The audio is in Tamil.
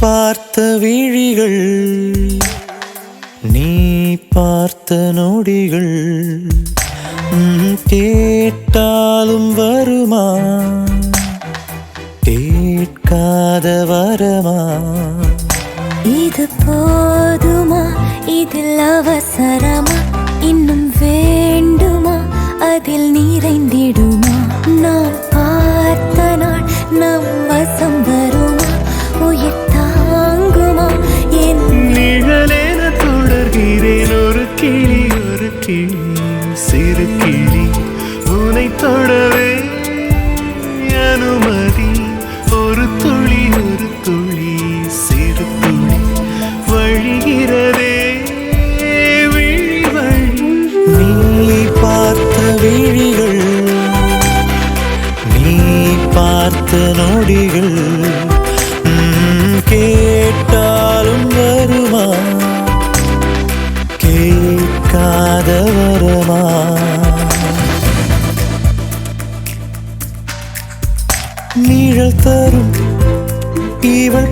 பார்த்த விழிகள், நீ பார்த்த நொடிகள், கேட்டாலும் வருமா, கேட்காத வரமா? இது போதுமா, இதில் அவசரமா, இன்னும் வேண்டுமா, அதில் நிறைந்திடுமா? நான் பார்த்த நாள் நம் வசம் வருமா, உயிர் தாங்குமா? என் நிழலென தொடர்கிறேன், ஒரு கிளி ஒரு கிளி, சிறு கிளி, உனை தொடவே அனுமதி, ஒரு துளி ஒரு துளி, சிறு துளி வழிகிறதே விழி வழி. நீ பார்த்த விழிகள், நீ பார்த்த நொடிகள், கேட்டாலும் வருமா, கேட்காத வரமா? நிழல் தரும் இவள்